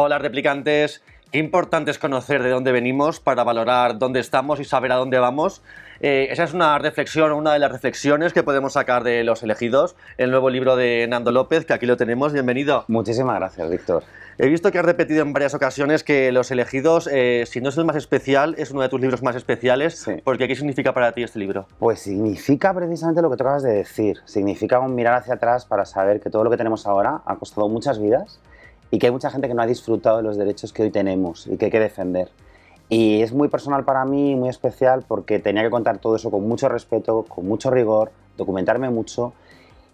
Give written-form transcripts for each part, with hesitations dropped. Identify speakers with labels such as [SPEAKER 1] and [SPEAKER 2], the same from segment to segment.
[SPEAKER 1] Hola replicantes, qué importante es conocer de dónde venimos para valorar dónde estamos y saber a dónde vamos. Esa es una reflexión, una de las reflexiones que podemos sacar de Los Elegidos, el nuevo libro de Nando López, que aquí lo tenemos. Bienvenido.
[SPEAKER 2] Muchísimas gracias, Víctor.
[SPEAKER 1] He visto que has repetido en varias ocasiones que Los Elegidos, si no es el más especial, es uno de tus libros más especiales.
[SPEAKER 2] Sí.
[SPEAKER 1] Porque ¿qué significa para ti este libro?
[SPEAKER 2] Pues significa precisamente lo que tú acabas de decir. Significa un mirar hacia atrás para saber que todo lo que tenemos ahora ha costado muchas vidas y que hay mucha gente que no ha disfrutado de los derechos que hoy tenemos y que hay que defender. Y es muy personal para mí, muy especial, porque tenía que contar todo eso con mucho respeto, con mucho rigor, documentarme mucho.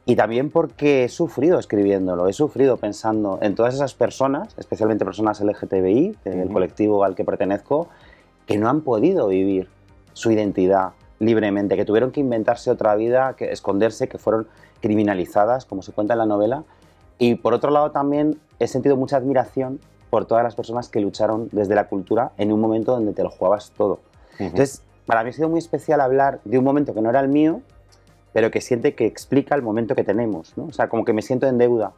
[SPEAKER 2] Y también porque he sufrido escribiéndolo, he sufrido pensando en todas esas personas, especialmente personas LGTBI, del colectivo al que pertenezco, que no han podido vivir su identidad libremente, que tuvieron que inventarse otra vida, que esconderse, que fueron criminalizadas, como se cuenta en la novela. Y por otro lado también he sentido mucha admiración por todas las personas que lucharon desde la cultura en un momento donde te lo jugabas todo. Entonces, para mí ha sido muy especial hablar de un momento que no era el mío, pero que siente que explica el momento que tenemos, ¿no? O sea, como que me siento en deuda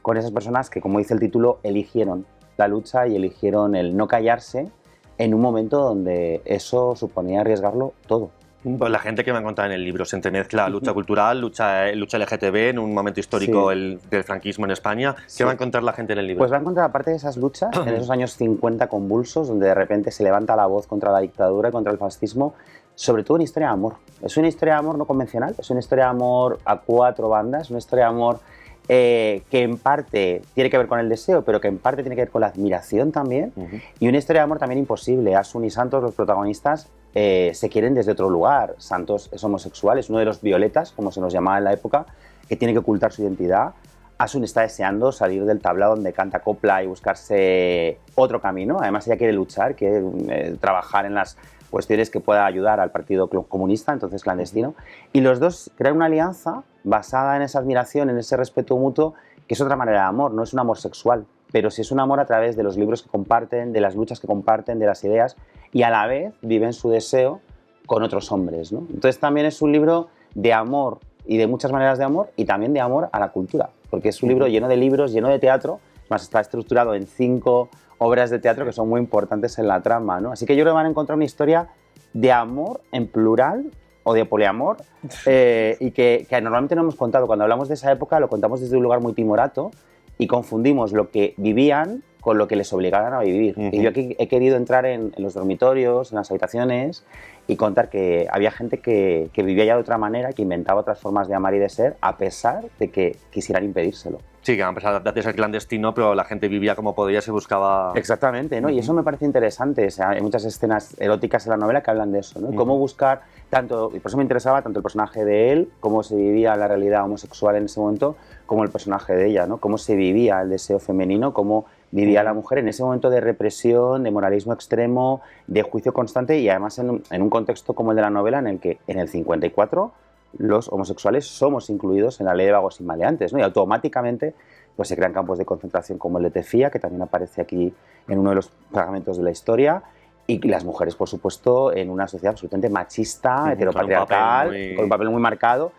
[SPEAKER 2] con esas personas que, como dice el título, eligieron la lucha y eligieron el no callarse en un momento donde eso suponía arriesgarlo todo.
[SPEAKER 1] Pues la gente que me ha contado en el libro se entremezcla lucha cultural, lucha LGTB en un momento histórico del franquismo en España. ¿Qué va a encontrar la gente en el libro?
[SPEAKER 2] Pues va a encontrar, aparte de esas luchas, en esos años 50 convulsos, donde de repente se levanta la voz contra la dictadura y contra el fascismo, sobre todo una historia de amor. Es una historia de amor no convencional, es una historia de amor a cuatro bandas, una historia de amor que en parte tiene que ver con el deseo, pero que en parte tiene que ver con la admiración también, y una historia de amor también imposible. Asun y Santos, los protagonistas, se quieren desde otro lugar. Santos es homosexual, es uno de los violetas, como se nos llamaba en la época, que tiene que ocultar su identidad. Asun está deseando salir del tablao donde canta copla y buscarse otro camino. Además, ella quiere luchar, quiere trabajar en las cuestiones que pueda ayudar al Partido Comunista, entonces clandestino. Y los dos crean una alianza basada en esa admiración, en ese respeto mutuo, que es otra manera de amor, no es un amor sexual, pero sí es un amor a través de los libros que comparten, de las luchas que comparten, de las ideas, y a la vez viven su deseo con otros hombres, ¿no? Entonces también es un libro de amor y de muchas maneras de amor, y también de amor a la cultura, porque es un libro lleno de libros, lleno de teatro, más está estructurado en 5 obras de teatro que son muy importantes en la trama, ¿no? Así que yo creo que van a encontrar una historia de amor en plural o de poliamor, y que normalmente no hemos contado. Cuando hablamos de esa época lo contamos desde un lugar muy timorato y confundimos lo que vivían con lo que les obligaban a vivir. Y yo aquí he querido entrar en los dormitorios, en las habitaciones, y contar que había gente que vivía ya de otra manera, que inventaba otras formas de amar y de ser, a pesar de que quisieran impedírselo.
[SPEAKER 1] Sí, que a pesar de ser clandestino, pero la gente vivía como podía, se buscaba...
[SPEAKER 2] Exactamente, ¿no? Y eso me parece interesante. O sea, hay muchas escenas eróticas en la novela que hablan de eso, ¿no? Cómo buscar tanto, y por eso me interesaba tanto el personaje de él, cómo se vivía la realidad homosexual en ese momento, como el personaje de ella, ¿no? Cómo se vivía el deseo femenino, cómo vivía la mujer en ese momento de represión, de moralismo extremo, de juicio constante, y además en un contexto como el de la novela, en el que en el 54 los homosexuales somos incluidos en la ley de vagos y maleantes, ¿no? Y automáticamente pues se crean campos de concentración como el de Tefía, que también aparece aquí en uno de los fragmentos de la historia, y las mujeres, por supuesto, en una sociedad absolutamente machista, heteropatriarcal, con un papel muy marcado.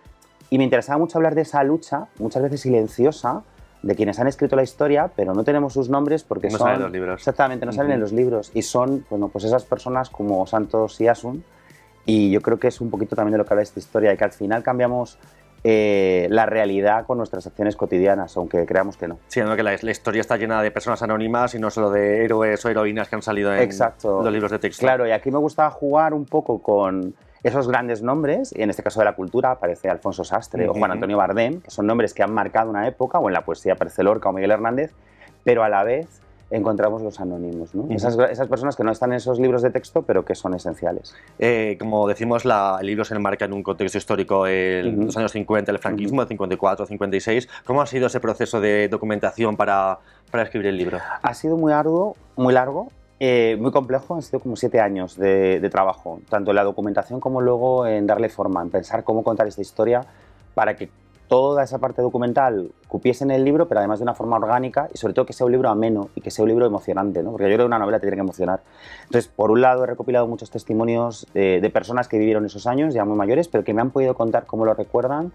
[SPEAKER 2] Y me interesaba mucho hablar de esa lucha, muchas veces silenciosa, de quienes han escrito la historia, pero no tenemos sus nombres porque
[SPEAKER 1] no
[SPEAKER 2] son...
[SPEAKER 1] salen en los libros.
[SPEAKER 2] Exactamente, no salen en los libros. Y son, bueno, pues esas personas como Santos y Asun. Y yo creo que es un poquito también de lo que habla esta historia, de que al final cambiamos la realidad con nuestras acciones cotidianas, aunque creamos que no.
[SPEAKER 1] Sí, ¿no? Que la historia está llena de personas anónimas y no solo de héroes o heroínas que han salido en los libros de texto.
[SPEAKER 2] Claro, y aquí me gusta jugar un poco con esos grandes nombres, y en este caso de la cultura aparece Alfonso Sastre o Juan Antonio Bardem, que son nombres que han marcado una época, o en la poesía aparece Lorca o Miguel Hernández, pero a la vez encontramos los anónimos, ¿no? Esas personas que no están en esos libros de texto, pero que son esenciales.
[SPEAKER 1] Como decimos, el libro se enmarca en un contexto histórico, los años 50, el franquismo, el 54, 56. ¿Cómo ha sido ese proceso de documentación para escribir el libro?
[SPEAKER 2] Ha sido muy arduo, muy largo, muy complejo. Han sido como 7 años de trabajo, tanto en la documentación como luego en darle forma, en pensar cómo contar esta historia para que toda esa parte documental cupiese en el libro, pero además de una forma orgánica, y sobre todo que sea un libro ameno y que sea un libro emocionante, ¿no? Porque yo creo que una novela te tiene que emocionar. Entonces, por un lado, he recopilado muchos testimonios de personas que vivieron esos años, ya muy mayores, pero que me han podido contar cómo lo recuerdan,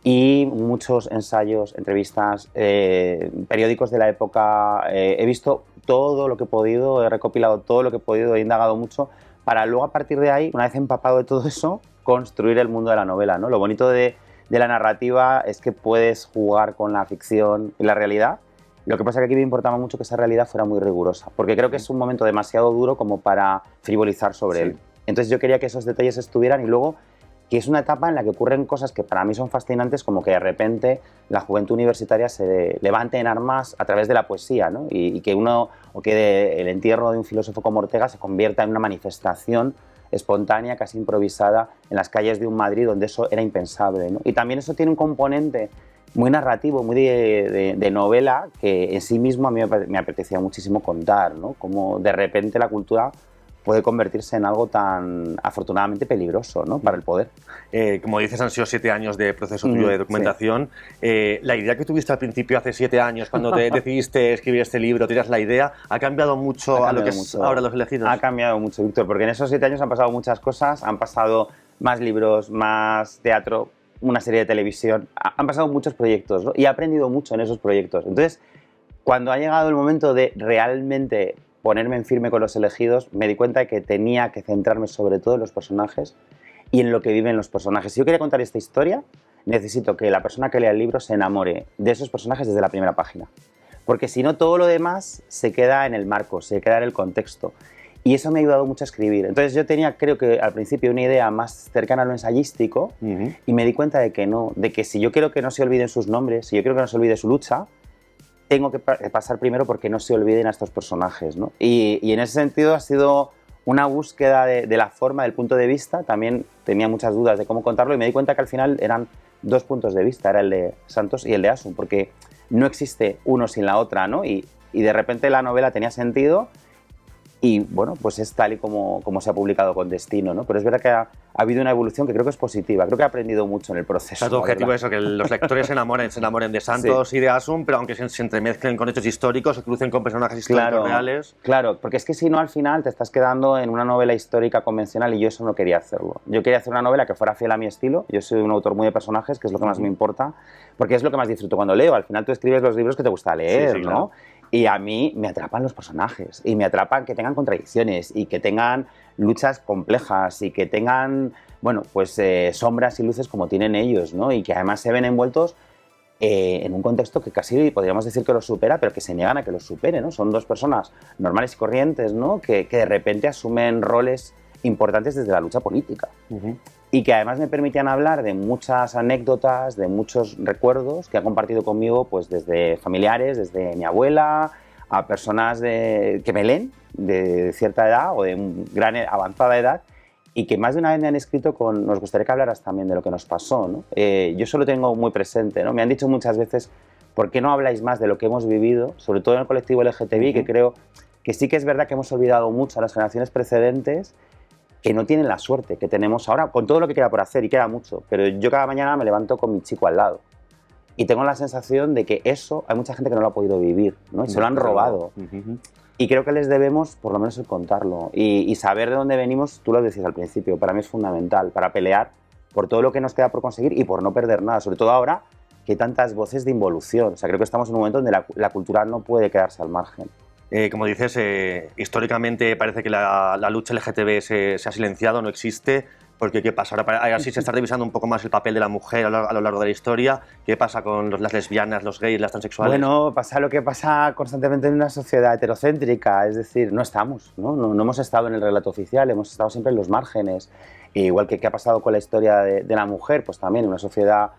[SPEAKER 2] y muchos ensayos, entrevistas, periódicos de la época. He visto todo lo que he podido, he recopilado todo lo que he podido, he indagado mucho para luego a partir de ahí, una vez empapado de todo eso, construir el mundo de la novela, ¿no? Lo bonito de la narrativa es que puedes jugar con la ficción y la realidad. Lo que pasa es que aquí me importaba mucho que esa realidad fuera muy rigurosa, porque creo que es un momento demasiado duro como para frivolizar sobre él. Entonces yo quería que esos detalles estuvieran y luego que es una etapa en la que ocurren cosas que para mí son fascinantes, como que de repente la juventud universitaria se levante en armas a través de la poesía, ¿no? Y que el entierro de un filósofo como Ortega se convierta en una manifestación espontánea, casi improvisada, en las calles de un Madrid donde eso era impensable, ¿no? Y también eso tiene un componente muy narrativo, muy de novela, que en sí mismo a mí me apetecía muchísimo contar, ¿no? Como de repente la cultura puede convertirse en algo tan afortunadamente peligroso, ¿no? Para el poder.
[SPEAKER 1] Como dices, han sido 7 años de proceso tuyo de documentación. Sí. La idea que tuviste al principio, hace 7 años, cuando te decidiste escribir este libro, tenías la idea, ¿ha cambiado mucho a lo que es ahora Los Elegidos?
[SPEAKER 2] Ha cambiado mucho, Víctor, porque en esos 7 años han pasado muchas cosas, han pasado más libros, más teatro, una serie de televisión, han pasado muchos proyectos, ¿no? Y he aprendido mucho en esos proyectos. Entonces, cuando ha llegado el momento de realmente ponerme en firme con Los Elegidos, me di cuenta de que tenía que centrarme sobre todo en los personajes y en lo que viven los personajes. Si yo quería contar esta historia, necesito que la persona que lea el libro se enamore de esos personajes desde la primera página. Porque si no, todo lo demás se queda en el marco, se queda en el contexto. Y eso me ha ayudado mucho a escribir. Entonces yo tenía, creo que al principio, una idea más cercana a lo ensayístico y me di cuenta de que no, de que si yo quiero que no se olviden sus nombres, si yo quiero que no se olvide su lucha, tengo que pasar primero porque no se olviden a estos personajes, ¿no? Y en ese sentido ha sido una búsqueda de la forma, del punto de vista. También tenía muchas dudas de cómo contarlo y me di cuenta que al final eran 2 puntos de vista, era el de Santos y el de Asun, porque no existe uno sin la otra, ¿no? Y de repente la novela tenía sentido y, bueno, pues es tal y como se ha publicado con Destino, ¿no? Pero es verdad que ha habido una evolución que creo que es positiva, creo que he aprendido mucho en el proceso.
[SPEAKER 1] O sea, tu objetivo es eso, que los lectores se enamoren de Santos y de Asun, pero aunque se entremezclen con hechos históricos, se crucen con personajes históricos reales.
[SPEAKER 2] Claro, porque es que si no, al final te estás quedando en una novela histórica convencional y yo eso no quería hacerlo. Yo quería hacer una novela que fuera fiel a mi estilo. Yo soy un autor muy de personajes, que es lo que más me importa, porque es lo que más disfruto cuando leo. Al final tú escribes los libros que te gusta leer, ¿no? Claro. Y a mí me atrapan los personajes y me atrapan que tengan contradicciones y que tengan luchas complejas y que tengan, bueno, pues sombras y luces como tienen ellos, ¿no? Y que además se ven envueltos en un contexto que casi podríamos decir que los supera, pero que se niegan a que los supere, ¿no? Son 2 personas normales y corrientes, ¿no? Que de repente asumen roles importantes desde la lucha política. Y que además me permitían hablar de muchas anécdotas, de muchos recuerdos que ha compartido conmigo, pues desde familiares, desde mi abuela, a personas que me leen de cierta edad o de gran avanzada edad y que más de una vez me han escrito nos gustaría que hablaras también de lo que nos pasó, ¿no? Yo eso lo tengo muy presente, ¿no? Me han dicho muchas veces, ¿por qué no habláis más de lo que hemos vivido? Sobre todo en el colectivo LGTBI, que creo que sí que es verdad que hemos olvidado mucho a las generaciones precedentes que no tienen la suerte que tenemos ahora, con todo lo que queda por hacer, y queda mucho, pero yo cada mañana me levanto con mi chico al lado y tengo la sensación de que eso hay mucha gente que no lo ha podido vivir, ¿no? Y se lo han robado. Y creo que les debemos, por lo menos, el contarlo y saber de dónde venimos. Tú lo decías al principio, para mí es fundamental, para pelear por todo lo que nos queda por conseguir y por no perder nada, sobre todo ahora que hay tantas voces de involución. O sea, creo que estamos en un momento donde la cultura no puede quedarse al margen.
[SPEAKER 1] Como dices, históricamente parece que la lucha LGTB se ha silenciado, no existe, porque ¿qué pasa? Ahora sí se está revisando un poco más el papel de la mujer a lo largo de la historia. ¿Qué pasa con las lesbianas, los gays, las transexuales?
[SPEAKER 2] Bueno, pasa lo que pasa constantemente en una sociedad heterocéntrica, es decir, no estamos, no hemos estado en el relato oficial, hemos estado siempre en los márgenes. Igual que qué ha pasado con la historia de la mujer, pues también en una sociedad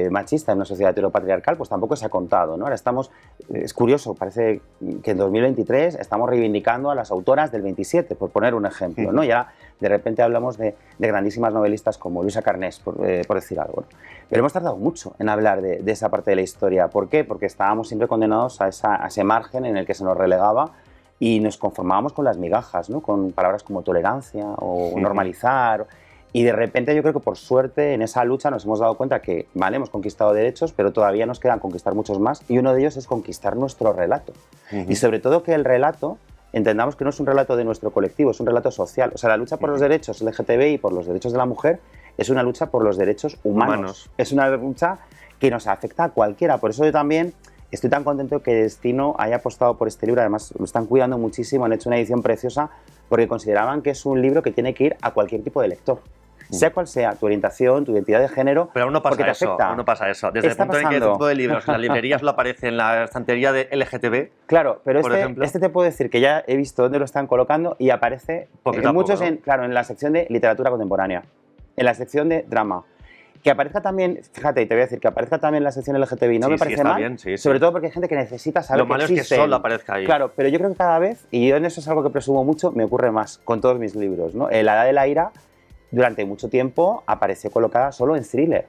[SPEAKER 2] machista, en una sociedad heteropatriarcal, pues tampoco se ha contado, ¿no? Ahora estamos, es curioso, parece que en 2023 estamos reivindicando a las autoras del 27, por poner un ejemplo, ¿no? Y ahora de repente hablamos de grandísimas novelistas como Luisa Carnés, por decir algo, ¿no? Pero hemos tardado mucho en hablar de esa parte de la historia. ¿Por qué? Porque estábamos siempre condenados a ese margen en el que se nos relegaba y nos conformábamos con las migajas, ¿no? Con palabras como tolerancia o normalizar. Y de repente yo creo que por suerte en esa lucha nos hemos dado cuenta que, vale, hemos conquistado derechos, pero todavía nos quedan conquistar muchos más y uno de ellos es conquistar nuestro relato. Y sobre todo que el relato, entendamos que no es un relato de nuestro colectivo, es un relato social. O sea, la lucha por los derechos LGTBI y por los derechos de la mujer es una lucha por los derechos humanos. Es una lucha que nos afecta a cualquiera. Por eso yo también estoy tan contento que Destino haya apostado por este libro. Además, lo están cuidando muchísimo, han hecho una edición preciosa porque consideraban que es un libro que tiene que ir a cualquier tipo de lector. Sea cual sea tu orientación, tu identidad de género,
[SPEAKER 1] pero aún no pasa eso, aún no pasa eso. Desde el punto en que este tipo de libros en las librerías lo aparece en la estantería de LGTB.
[SPEAKER 2] Claro, pero este te puedo decir que ya he visto dónde lo están colocando y aparece en muchos, ¿no? Claro, en la sección de literatura contemporánea, en la sección de drama. Que aparezca también, fíjate, te voy a decir, que aparezca también en la sección LGTBI no me parece mal, bien, sobre todo porque hay gente que necesita saber que existen.
[SPEAKER 1] Lo malo es que solo aparezca ahí.
[SPEAKER 2] Claro, pero yo creo que cada vez, y yo en eso es algo que presumo mucho, me ocurre más con todos mis libros, ¿no? La Edad de la Ira, durante mucho tiempo, apareció colocada solo en thriller.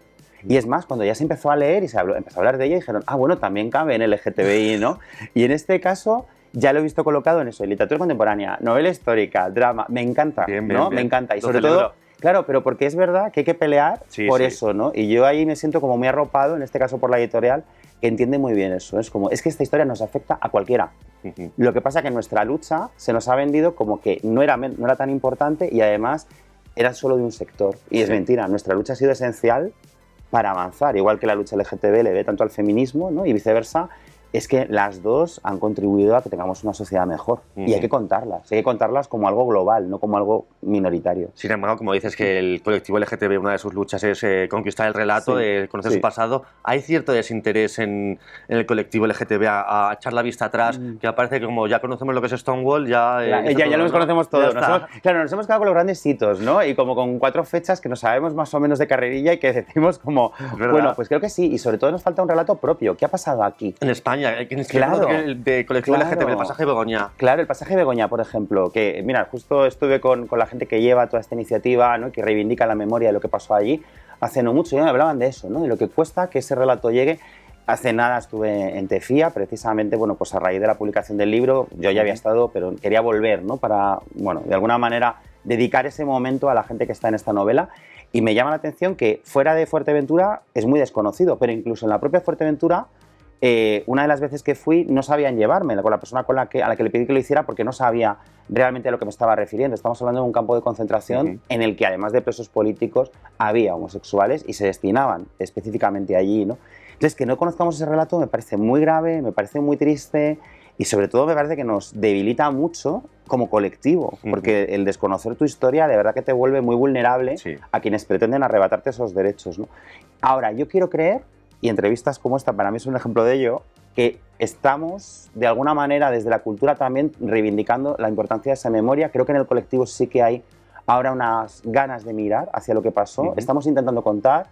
[SPEAKER 2] Y es más, cuando ya se empezó a leer y empezó a hablar de ella, dijeron, bueno, también cabe en LGTBI, ¿no? Y en este caso ya lo he visto colocado en eso, en literatura contemporánea, novela histórica, drama, me encanta, ¿no? Me encanta. Y sobre todo, claro, pero porque es verdad que hay que pelear por eso, ¿no? Y yo ahí me siento como muy arropado, en este caso por la editorial, que entiende muy bien eso. Es como, es que esta historia nos afecta a cualquiera. Lo que pasa es que nuestra lucha se nos ha vendido como que no era tan importante y además era solo de un sector. Y es mentira, nuestra lucha ha sido esencial para avanzar, igual que la lucha LGTB le ve tanto al feminismo, ¿no? Y viceversa, es que las dos han contribuido a que tengamos una sociedad mejor. Y hay que contarlas como algo global, no como algo minoritario.
[SPEAKER 1] Sin embargo, como dices que el colectivo LGTB, una de sus luchas es conquistar el relato, de conocer su pasado, hay cierto desinterés en el colectivo LGTB a echar la vista atrás, que parece que como ya conocemos lo que es Stonewall, ya
[SPEAKER 2] lo conocemos todos. Nos hemos quedado con los grandes hitos, ¿no? Y como con 4 fechas que nos sabemos más o menos de carrerilla y que decimos como, bueno, pues creo que sí. Y sobre todo nos falta un relato propio. ¿Qué ha pasado aquí?
[SPEAKER 1] En España. El de colectivo LGTB, el pasaje Begoña.
[SPEAKER 2] Claro, el pasaje Begoña, por ejemplo, que mira, justo estuve con la gente que lleva toda esta iniciativa, ¿no? Que reivindica la memoria de lo que pasó allí, hace no mucho, ya me hablaban de eso, ¿no? De lo que cuesta que ese relato llegue. Hace nada estuve en Tefía, precisamente, bueno, pues a raíz de la publicación del libro, yo ya había estado, pero quería volver, ¿no? Para, bueno, de alguna manera dedicar ese momento a la gente que está en esta novela. Y me llama la atención que fuera de Fuerteventura es muy desconocido, pero incluso en la propia Fuerteventura, una de las veces que fui no sabían llevarme con la persona a la que le pedí que lo hiciera porque no sabía realmente a lo que me estaba refiriendo. Estamos hablando de un campo de concentración en el que además de presos políticos había homosexuales y se destinaban específicamente allí, ¿no? Entonces, que no conozcamos ese relato me parece muy grave, me parece muy triste y sobre todo me parece que nos debilita mucho como colectivo, porque el desconocer tu historia de verdad que te vuelve muy vulnerable a quienes pretenden arrebatarte esos derechos, ¿no? Ahora, yo quiero creer, y entrevistas como esta para mí es un ejemplo de ello, que estamos de alguna manera desde la cultura también reivindicando la importancia de esa memoria. Creo que en el colectivo sí que hay ahora unas ganas de mirar hacia lo que pasó. Estamos intentando contar.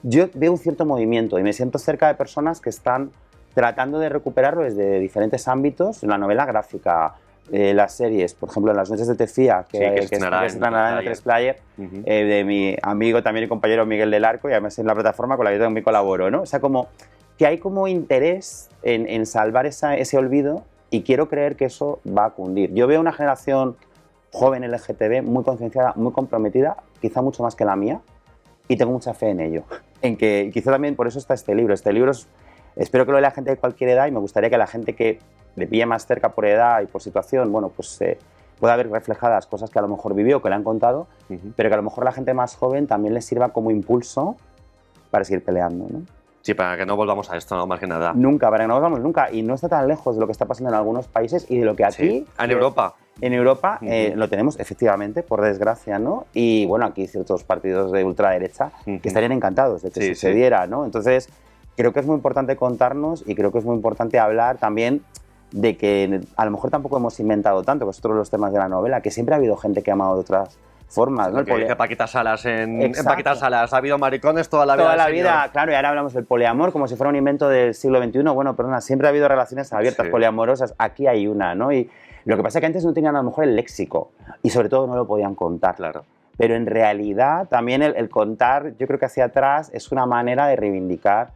[SPEAKER 2] Yo veo un cierto movimiento y me siento cerca de personas que están tratando de recuperarlo desde diferentes ámbitos, la novela gráfica, las series, por ejemplo, en Las noches de Tefía, que estrenará en A3 Player, de mi amigo también y compañero Miguel del Arco, y además en la plataforma con la que también colaboro, ¿no? O sea, como que hay como interés en salvar ese olvido y quiero creer que eso va a cundir. Yo veo una generación joven LGTB muy concienciada, muy comprometida, quizá mucho más que la mía, y tengo mucha fe en ello. En que quizá también por eso está este libro. Este libro espero que lo lea la gente de cualquier edad y me gustaría que la gente que le pille más cerca por edad y por situación, bueno, pues pueda ver reflejadas cosas que a lo mejor vivió, que le han contado, pero que a lo mejor la gente más joven también les sirva como impulso para seguir peleando, ¿no?
[SPEAKER 1] Sí, para que no volvamos a esto, no, más que nada.
[SPEAKER 2] Nunca, para que no volvamos nunca. Y no está tan lejos de lo que está pasando en algunos países y de lo que aquí...
[SPEAKER 1] En Europa.
[SPEAKER 2] En Europa lo tenemos, efectivamente, por desgracia, ¿no? Y bueno, aquí ciertos partidos de ultraderecha que estarían encantados de que sucediera, ¿no? Entonces, creo que es muy importante contarnos y creo que es muy importante hablar también de que a lo mejor tampoco hemos inventado tanto, que es otro de los temas de la novela, que siempre ha habido gente que ha amado de otras formas, ¿no?
[SPEAKER 1] Paquita Salas en Paquita Salas, ha habido maricones toda la vida.
[SPEAKER 2] Toda la vida, claro, y ahora hablamos del poliamor como si fuera un invento del siglo XXI. Bueno, perdona, siempre ha habido relaciones abiertas, poliamorosas, aquí hay una, ¿no? Y lo que pasa es que antes no tenían a lo mejor el léxico y sobre todo no lo podían contar.
[SPEAKER 1] Claro.
[SPEAKER 2] Pero en realidad también el contar, yo creo que hacia atrás es una manera de reivindicar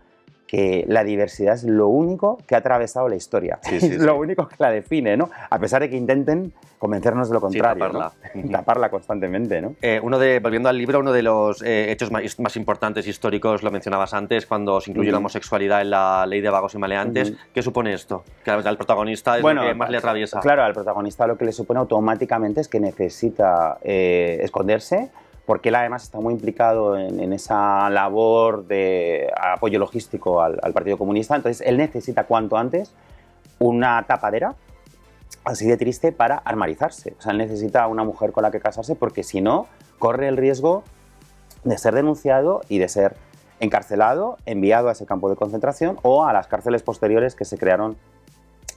[SPEAKER 2] que la diversidad es lo único que ha atravesado la historia, lo único que la define, ¿no? A pesar de que intenten convencernos de lo contrario,
[SPEAKER 1] taparla.
[SPEAKER 2] ¿no? Taparla constantemente, ¿no?
[SPEAKER 1] Volviendo al libro, uno de los hechos más importantes históricos, lo mencionabas antes, cuando se incluyó la homosexualidad en la ley de vagos y maleantes. ¿Qué supone esto? Que al protagonista es lo que más le atraviesa.
[SPEAKER 2] Claro, al protagonista lo que le supone automáticamente es que necesita esconderse porque él además está muy implicado en esa labor de apoyo logístico al Partido Comunista. Entonces él necesita cuanto antes una tapadera así de triste para armarizarse. O sea, él necesita una mujer con la que casarse porque si no, corre el riesgo de ser denunciado y de ser encarcelado, enviado a ese campo de concentración o a las cárceles posteriores que se crearon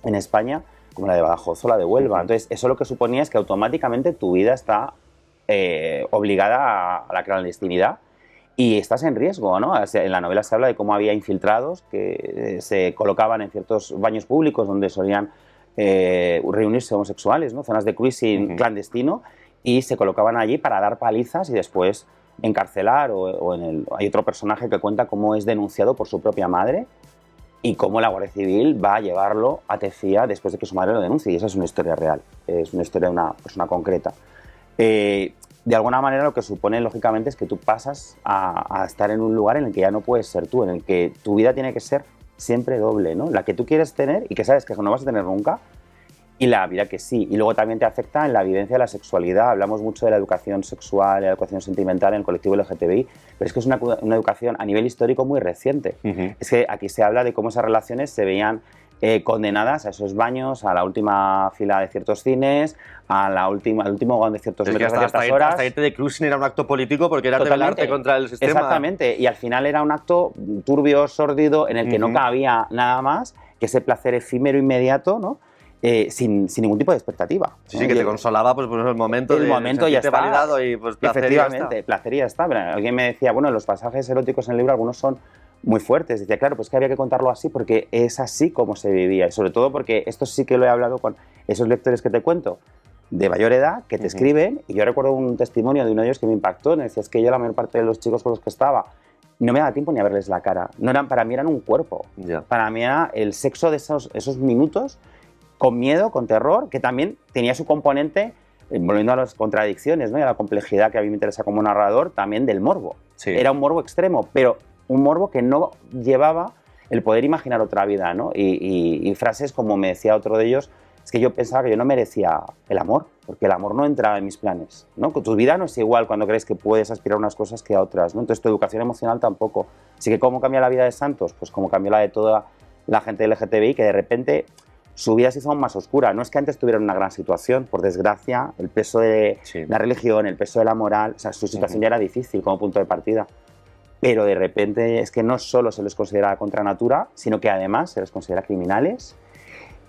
[SPEAKER 2] en España, como la de Badajoz o la de Huelva. Entonces, eso lo que suponía es que automáticamente tu vida está obligada a la clandestinidad y estás en riesgo, ¿no? En la novela se habla de cómo había infiltrados que se colocaban en ciertos baños públicos donde solían reunirse homosexuales, ¿no? Zonas de cruising clandestino, y se colocaban allí para dar palizas y después encarcelar. Hay otro personaje que cuenta cómo es denunciado por su propia madre y cómo la Guardia Civil va a llevarlo a Tefía después de que su madre lo denuncie. Y esa es una historia real, es una historia de una persona concreta. De alguna manera lo que supone, lógicamente, es que tú pasas a estar en un lugar en el que ya no puedes ser tú, en el que tu vida tiene que ser siempre doble, ¿no? La que tú quieres tener y que sabes que no vas a tener nunca, y la vida que sí. Y luego también te afecta en la vivencia de la sexualidad. Hablamos mucho de la educación sexual, de la educación sentimental en el colectivo LGTBI, pero es que es una educación a nivel histórico muy reciente. Es que aquí se habla de cómo esas relaciones se veían condenadas a esos baños, a la última fila de ciertos cines, al último vagón de ciertos metros a ciertas horas.
[SPEAKER 1] Hasta irte de cruising era un acto político porque era rebelarte contra el sistema.
[SPEAKER 2] Exactamente, y al final era un acto turbio, sórdido, en el que no cabía nada más que ese placer efímero inmediato, ¿no? Sin ningún tipo de expectativa.
[SPEAKER 1] Sí, sí, que te consolaba pues el momento
[SPEAKER 2] el momento ya está
[SPEAKER 1] validado y pues placer.
[SPEAKER 2] Efectivamente, placer y ya está. Alguien me decía, bueno, los pasajes eróticos en el libro algunos son muy fuertes. Decía, claro, pues que había que contarlo así porque es así como se vivía, y sobre todo porque esto sí que lo he hablado con esos lectores que te cuento de mayor edad que te escriben, y yo recuerdo un testimonio de uno de ellos que me impactó. Me decía, es que yo la mayor parte de los chicos con los que estaba no me daba tiempo ni a verles la cara. No eran, para mí eran un cuerpo. Para mí era el sexo de esos minutos, con miedo, con terror, que también tenía su componente, volviendo a las contradicciones, ¿no? Y a la complejidad que a mí me interesa como narrador, también del morbo. Sí. Era un morbo extremo, pero un morbo que no llevaba el poder imaginar otra vida, ¿no? Y frases como me decía otro de ellos, es que yo pensaba que yo no merecía el amor, porque el amor no entraba en mis planes, ¿no? Tu vida no es igual cuando crees que puedes aspirar a unas cosas que a otras, ¿no? Entonces tu educación emocional tampoco. Así que ¿cómo cambia la vida de Santos? Pues como cambió la de toda la gente LGTBI, que de repente su vida se hizo aún más oscura. No es que antes tuvieran una gran situación, por desgracia, el peso de la religión, el peso de la moral, o sea, su situación ya era difícil como punto de partida. Pero de repente es que no solo se les considera contra natura, sino que además se les considera criminales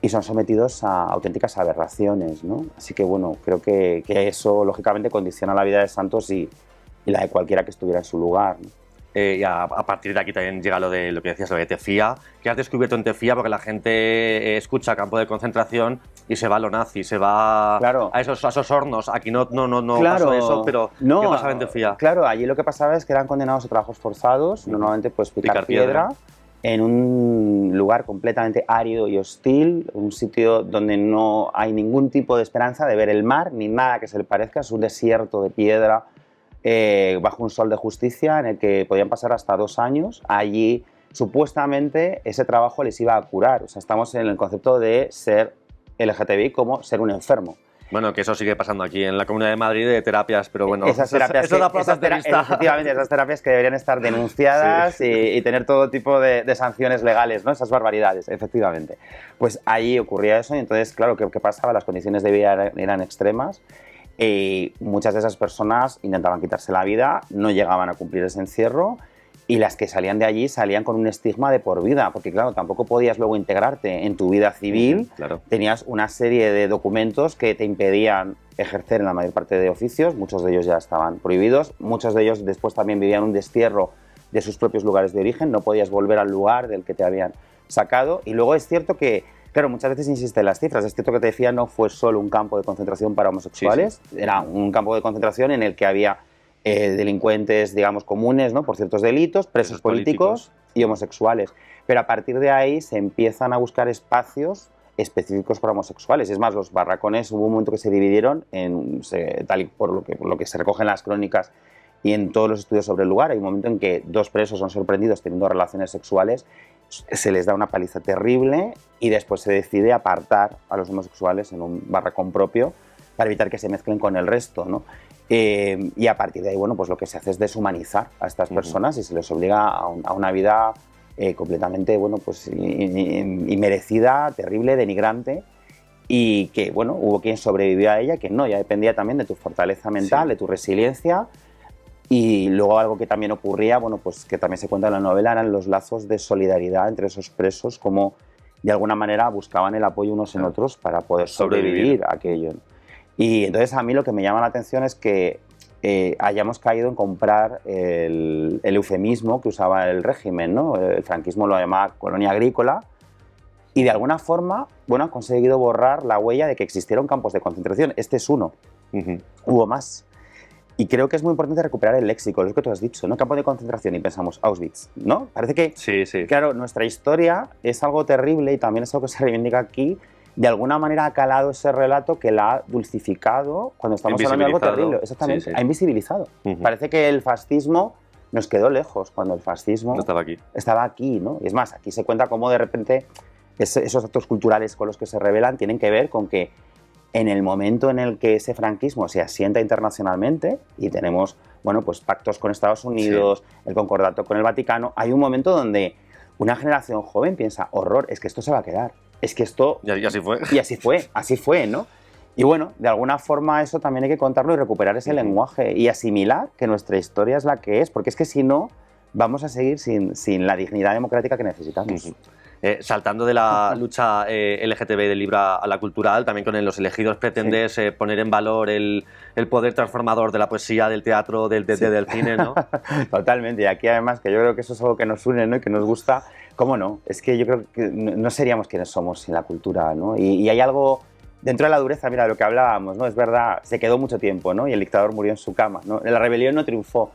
[SPEAKER 2] y son sometidos a auténticas aberraciones, ¿no? Así que bueno, creo que eso lógicamente condiciona la vida de Santos y la de cualquiera que estuviera en su lugar, ¿no?
[SPEAKER 1] Y a partir de aquí también llega lo que decías, lo de Tefía. ¿Qué has descubierto en Tefía? Porque la gente escucha campo de concentración y se va a lo nazi, se va a esos hornos. Aquí no pasó eso, pero ¿qué pasaba en Tefía?
[SPEAKER 2] Claro, allí lo que pasaba es que eran condenados a trabajos forzados, normalmente pues picar piedra, en un lugar completamente árido y hostil, un sitio donde no hay ningún tipo de esperanza de ver el mar, ni nada que se le parezca, es un desierto de piedra, bajo un sol de justicia en el que podían pasar hasta 2 años. Allí supuestamente ese trabajo les iba a curar. O sea, estamos en el concepto de ser LGTBI como ser un enfermo.
[SPEAKER 1] Bueno, que eso sigue pasando aquí en la Comunidad de Madrid de terapias, pero bueno,
[SPEAKER 2] efectivamente, esas terapias que deberían estar denunciadas y tener todo tipo de sanciones legales, ¿no? Esas barbaridades, efectivamente. Pues allí ocurría eso y entonces, claro, ¿qué pasaba? Las condiciones de vida eran extremas. Y muchas de esas personas intentaban quitarse la vida, no llegaban a cumplir ese encierro, y las que salían de allí salían con un estigma de por vida, porque claro, tampoco podías luego integrarte en tu vida civil. Tenías una serie de documentos que te impedían ejercer en la mayor parte de oficios, muchos de ellos ya estaban prohibidos, muchos de ellos después también vivían un destierro de sus propios lugares de origen, no podías volver al lugar del que te habían sacado. Y luego es cierto que, claro, muchas veces insiste en las cifras. Es cierto que te decía, no fue solo un campo de concentración para homosexuales, era un campo de concentración en el que había delincuentes, digamos, comunes, ¿no? Por ciertos delitos, presos políticos y homosexuales. Pero a partir de ahí se empiezan a buscar espacios específicos para homosexuales. Es más, los barracones hubo un momento que se dividieron, tal y por lo que se recoge en las crónicas y en todos los estudios sobre el lugar. Hay un momento en que 2 presos son sorprendidos teniendo relaciones sexuales, se les da una paliza terrible y después se decide apartar a los homosexuales en un barracón propio para evitar que se mezclen con el resto, ¿no? Y a partir de ahí, bueno, pues lo que se hace es deshumanizar a estas personas y se les obliga a una vida completamente, bueno, pues inmerecida, terrible, denigrante, y que, bueno, hubo quien sobrevivió a ella, que no, ya dependía también de tu fortaleza mental, de tu resiliencia. Y luego algo que también ocurría, bueno, pues que también se cuenta en la novela, eran los lazos de solidaridad entre esos presos, como de alguna manera buscaban el apoyo unos en otros para poder sobrevivir a aquello. Y entonces a mí lo que me llama la atención es que hayamos caído en comprar el eufemismo que usaba el régimen, ¿no? El franquismo lo llamaba colonia agrícola, y de alguna forma, bueno, ha conseguido borrar la huella de que existieron campos de concentración. Este es uno, hubo más. Y creo que es muy importante recuperar el léxico, lo que tú has dicho, ¿no? Campo de concentración y pensamos Auschwitz, ¿no? Parece que, claro, nuestra historia es algo terrible y también es algo que se reivindica aquí. De alguna manera ha calado ese relato que la ha dulcificado cuando estamos hablando de algo terrible. Exactamente, ha invisibilizado. Parece que el fascismo nos quedó lejos cuando el fascismo estaba aquí, ¿no? Y es más, aquí se cuenta cómo de repente esos actos culturales con los que se revelan tienen que ver con que en el momento en el que ese franquismo se asienta internacionalmente y tenemos, bueno, pues pactos con Estados Unidos, el concordato con el Vaticano, hay un momento donde una generación joven piensa, horror, es que esto se va a quedar, es que esto...
[SPEAKER 1] Y así fue.
[SPEAKER 2] Y así fue, ¿no? Y bueno, de alguna forma eso también hay que contarlo y recuperar ese lenguaje y asimilar que nuestra historia es la que es, porque es que si no, vamos a seguir sin la dignidad democrática que necesitamos.
[SPEAKER 1] Saltando de la lucha LGTB del libro a la cultural, también con Los elegidos pretendes poner en valor el poder transformador de la poesía, del teatro, del cine, ¿no?
[SPEAKER 2] Totalmente, y aquí además que yo creo que eso es algo que nos une, ¿no? Y que nos gusta, ¿cómo no? Es que yo creo que no seríamos quienes somos sin la cultura, ¿no? Y hay algo dentro de la dureza, mira, de lo que hablábamos, ¿no? Es verdad, se quedó mucho tiempo, ¿no? Y el dictador murió en su cama, ¿no? La rebelión no triunfó.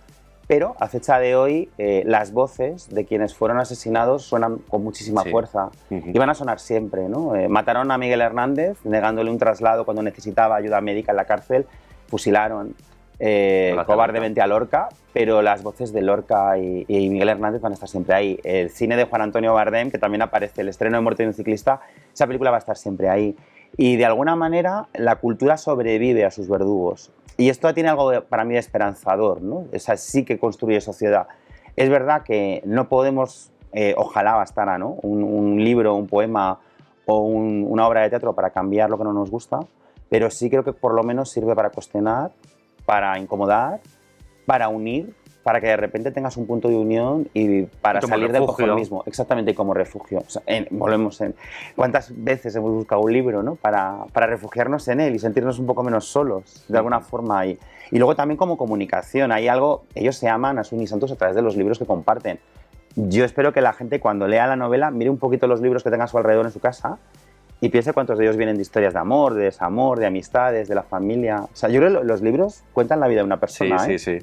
[SPEAKER 2] Pero a fecha de hoy las voces de quienes fueron asesinados suenan con muchísima fuerza y van a sonar siempre, ¿no? Mataron a Miguel Hernández negándole un traslado cuando necesitaba ayuda médica en la cárcel, fusilaron cobardemente a Lorca, pero las voces de Lorca y Miguel Hernández van a estar siempre ahí. El cine de Juan Antonio Bardem, que también aparece, el estreno de Muerte de un ciclista, esa película va a estar siempre ahí. Y de alguna manera la cultura sobrevive a sus verdugos. Y esto tiene algo para mí de esperanzador, ¿no? O sea, sí que construye sociedad. Es verdad que no podemos, ojalá bastara, ¿no? Un libro, un poema o una obra de teatro para cambiar lo que no nos gusta, pero sí creo que por lo menos sirve para cuestionar, para incomodar, para unir, para que de repente tengas un punto de unión y para salir del conformismo. Exactamente, como refugio. O sea, volvemos en... ¿Cuántas veces hemos buscado un libro, ¿no? para refugiarnos en él y sentirnos un poco menos solos, de alguna forma? Y luego también como comunicación. Hay algo... Ellos se aman a Asun y Santos a través de los libros que comparten. Yo espero que la gente cuando lea la novela mire un poquito los libros que tenga a su alrededor en su casa y piense cuántos de ellos vienen de historias de amor, de desamor, de amistades, de la familia. O sea, yo creo que los libros cuentan la vida de una persona.
[SPEAKER 1] Sí.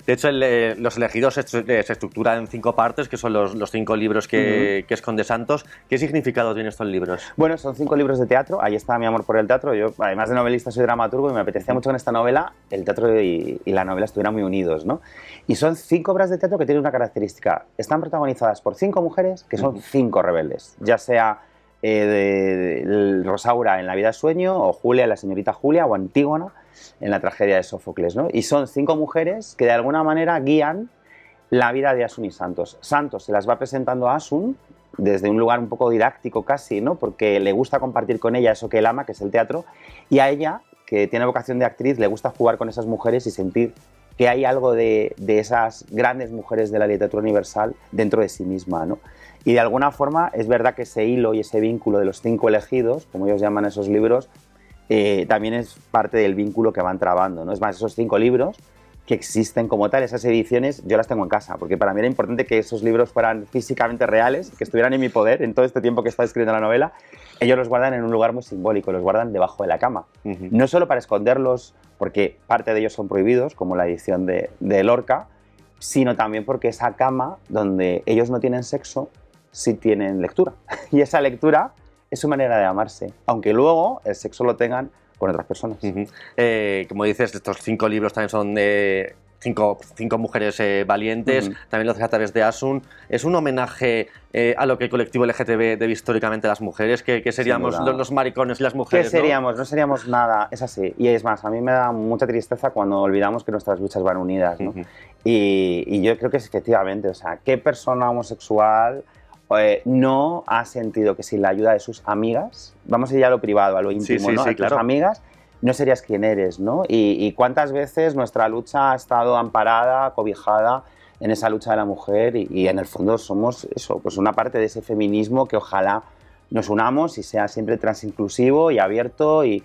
[SPEAKER 1] De hecho, Los elegidos se estructura en 5 partes, que son los 5 libros que esconde Santos. ¿Qué significado tienen estos libros?
[SPEAKER 2] Bueno, son 5 libros de teatro. Ahí está mi amor por el teatro. Yo, además de novelista, soy dramaturgo y me apetecía mucho que en esta novela el teatro y la novela estuvieran muy unidos, ¿no? Y son 5 obras de teatro que tienen una característica. Están protagonizadas por 5 mujeres que son 5 rebeldes, ya sea Rosaura en La vida de sueño, o Julia, la señorita Julia, o Antígona en la tragedia de Sófocles, ¿no? Y son 5 mujeres que de alguna manera guían la vida de Asun y Santos. Santos se las va presentando a Asun desde un lugar un poco didáctico casi, ¿no? Porque le gusta compartir con ella eso que él ama, que es el teatro, y a ella, que tiene vocación de actriz, le gusta jugar con esas mujeres y sentir que hay algo de esas grandes mujeres de la literatura universal dentro de sí misma, ¿no? Y de alguna forma es verdad que ese hilo y ese vínculo de los 5 elegidos, como ellos llaman esos libros, también es parte del vínculo que van trabando, ¿no? Es más, esos 5 libros que existen como tal, esas ediciones, yo las tengo en casa, porque para mí era importante que esos libros fueran físicamente reales, que estuvieran en mi poder en todo este tiempo que he estado escribiendo la novela. Ellos los guardan en un lugar muy simbólico, los guardan debajo de la cama. No solo para esconderlos, porque parte de ellos son prohibidos, como la edición de Lorca, sino también porque esa cama donde ellos no tienen sexo, sí tienen lectura. Y esa lectura es su manera de amarse, aunque luego el sexo lo tengan con otras personas.
[SPEAKER 1] Como dices, estos 5 libros también son cinco mujeres valientes, también lo haces a través de Asun. Es un homenaje a lo que el colectivo LGTB debe históricamente a las mujeres, que seríamos los maricones y las mujeres.
[SPEAKER 2] ¿Qué seríamos? ¿No? No seríamos nada, es así. Y es más, a mí me da mucha tristeza cuando olvidamos que nuestras luchas van unidas, ¿no? Y yo creo que es efectivamente, o sea, ¿qué persona homosexual no ha sentido que sin la ayuda de sus amigas, vamos a ir a lo privado, a lo íntimo, ¿no? A tus amigas, no serías quien eres, ¿no? Y cuántas veces nuestra lucha ha estado amparada, cobijada en esa lucha de la mujer y en el fondo somos eso, pues una parte de ese feminismo que ojalá nos unamos y sea siempre transinclusivo y abierto y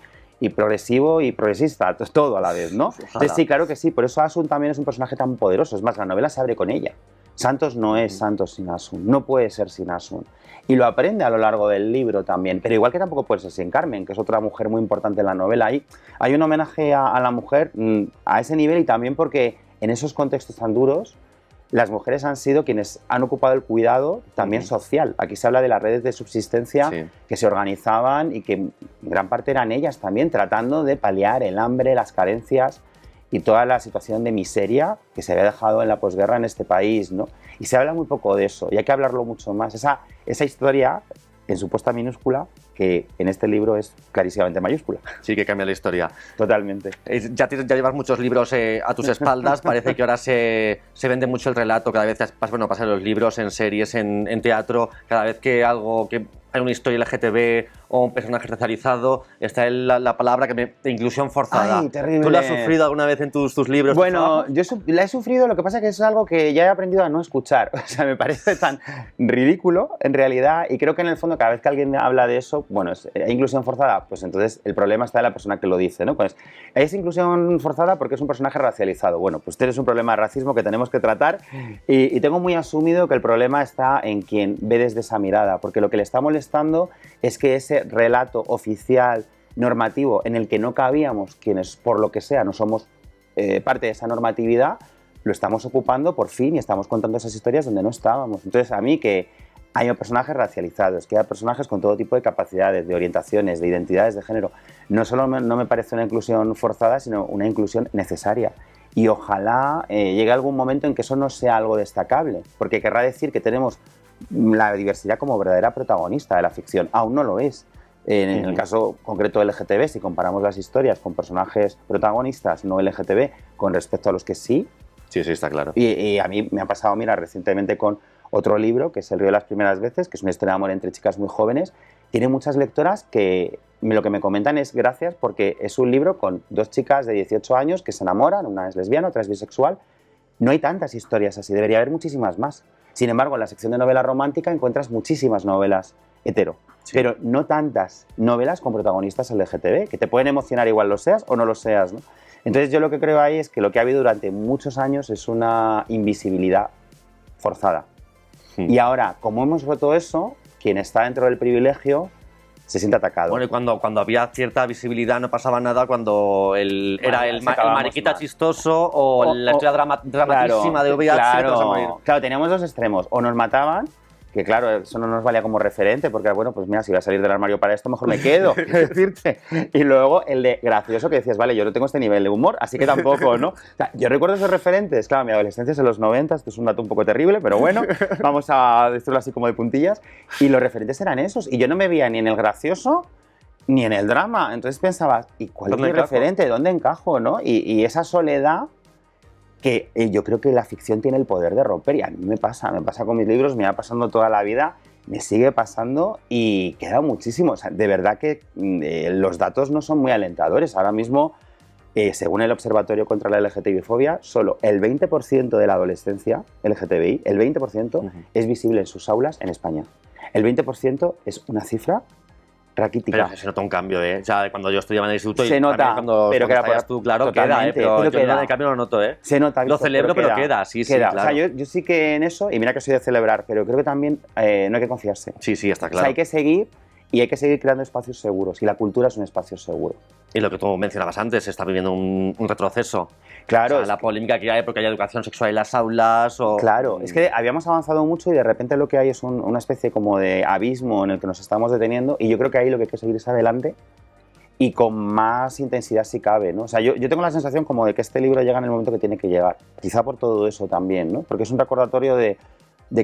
[SPEAKER 2] progresivo y progresista, todo a la vez, ¿no? Entonces sí, claro que sí, por eso Asun también es un personaje tan poderoso, es más, la novela se abre con ella. Santos no es Santos sin Asun, no puede ser sin Asun. Y lo aprende a lo largo del libro también, pero igual que tampoco puede ser sin Carmen, que es otra mujer muy importante en la novela. Hay un homenaje a la mujer a ese nivel y también porque en esos contextos tan duros las mujeres han sido quienes han ocupado el cuidado también social. Aquí se habla de las redes de subsistencia que se organizaban y que en gran parte eran ellas también, tratando de paliar el hambre, las carencias y toda la situación de miseria que se había dejado en la posguerra en este país, ¿no? Y se habla muy poco de eso y hay que hablarlo mucho más. Esa historia, en su puesta minúscula, que en este libro es clarísimamente mayúscula.
[SPEAKER 1] Sí, que cambia la historia.
[SPEAKER 2] Totalmente.
[SPEAKER 1] Ya llevas muchos libros a tus espaldas, parece que ahora se vende mucho el relato, cada vez pasan los libros en series, en teatro, cada vez que hay una historia LGTB o un personaje racializado, está la palabra de inclusión forzada.
[SPEAKER 2] ¡Ay, terrible!
[SPEAKER 1] ¿Tú la has sufrido alguna vez en tus libros?
[SPEAKER 2] Bueno, yo la he sufrido, lo que pasa es que es algo que ya he aprendido a no escuchar. O sea, me parece tan ridículo, en realidad, y creo que en el fondo cada vez que alguien habla de eso, bueno, ¿hay inclusión forzada? Pues entonces el problema está en la persona que lo dice, ¿no? Pues es inclusión forzada porque es un personaje racializado. Bueno, pues tienes un problema de racismo que tenemos que tratar y tengo muy asumido que el problema está en quien ve desde esa mirada, porque lo que le está molestando es que ese relato oficial, normativo, en el que no cabíamos quienes, por lo que sea, no somos parte de esa normatividad, lo estamos ocupando por fin y estamos contando esas historias donde no estábamos. Entonces, a mí que haya personajes racializados, que haya personajes con todo tipo de capacidades, de orientaciones, de identidades de género, no solo no me parece una inclusión forzada, sino una inclusión necesaria. Y ojalá llegue algún momento en que eso no sea algo destacable, porque querrá decir que tenemos la diversidad como verdadera protagonista de la ficción. Aún no lo es. En el caso concreto del LGTB, si comparamos las historias con personajes protagonistas no LGTB con respecto a los que sí.
[SPEAKER 1] Sí, está claro.
[SPEAKER 2] Y a mí me ha pasado, mira, recientemente con otro libro, que es El río de las primeras veces, que es una historia de amor entre chicas muy jóvenes. Tiene muchas lectoras que lo que me comentan es gracias porque es un libro con dos chicas de 18 años que se enamoran, una es lesbiana, otra es bisexual. No hay tantas historias así, debería haber muchísimas más. Sin embargo, en la sección de novela romántica encuentras muchísimas novelas hetero, pero no tantas novelas con protagonistas LGTB, que te pueden emocionar igual lo seas o no lo seas, ¿no? Entonces yo lo que creo ahí es que lo que ha habido durante muchos años es una invisibilidad forzada. Y ahora, como hemos roto eso, quien está dentro del privilegio se siente atacado.
[SPEAKER 1] Bueno, y cuando había cierta visibilidad no pasaba nada, cuando era el mariquita chistoso o la historia dramatísima de VIH.
[SPEAKER 2] Claro, teníamos dos extremos. O nos mataban, que claro, eso no nos valía como referente, porque bueno, pues mira, si voy a salir del armario para esto, mejor me quedo, decirte. Y luego el de gracioso, que decías, vale, yo no tengo este nivel de humor, así que tampoco, ¿no? O sea, yo recuerdo esos referentes, claro, mi adolescencia es en los 90, esto es un dato un poco terrible, pero bueno, vamos a decirlo así como de puntillas, y los referentes eran esos, y yo no me veía ni en el gracioso, ni en el drama, entonces pensabas, ¿y cuál es mi referente? ¿Dónde encajo, no? Y esa soledad que yo creo que la ficción tiene el poder de romper, y a mí me pasa con mis libros, me va pasando toda la vida, me sigue pasando y queda muchísimo. O sea, de verdad que los datos no son muy alentadores. Ahora mismo, según el Observatorio contra la LGTBI-fobia, solo el 20% de la adolescencia LGTBI, el 20% es visible en sus aulas en España. El 20% es una cifra raquítica.
[SPEAKER 1] Pero se nota un cambio, ¿eh? O sea, cuando yo estudiaba en el instituto
[SPEAKER 2] se nota,
[SPEAKER 1] cuando estabas tú, claro, queda, pero yo en el cambio lo noto, ¿eh?
[SPEAKER 2] Se nota,
[SPEAKER 1] lo celebro, pero queda, sí, claro.
[SPEAKER 2] O sea, yo sí que en eso, y mira que soy de celebrar, pero creo que también no hay que confiarse.
[SPEAKER 1] Sí, está claro.
[SPEAKER 2] O sea, hay que seguir y hay que seguir creando espacios seguros, y la cultura es un espacio seguro.
[SPEAKER 1] Y lo que tú mencionabas antes, se está viviendo un retroceso.
[SPEAKER 2] Claro.
[SPEAKER 1] O sea, la polémica que hay porque hay educación sexual en las aulas o...
[SPEAKER 2] Claro, es que habíamos avanzado mucho y de repente lo que hay es una especie como de abismo en el que nos estamos deteniendo, y yo creo que ahí lo que hay que seguir es adelante y con más intensidad si cabe, ¿no? O sea, yo tengo la sensación como de que este libro llega en el momento que tiene que llegar, quizá por todo eso también, ¿no? Porque es un recordatorio de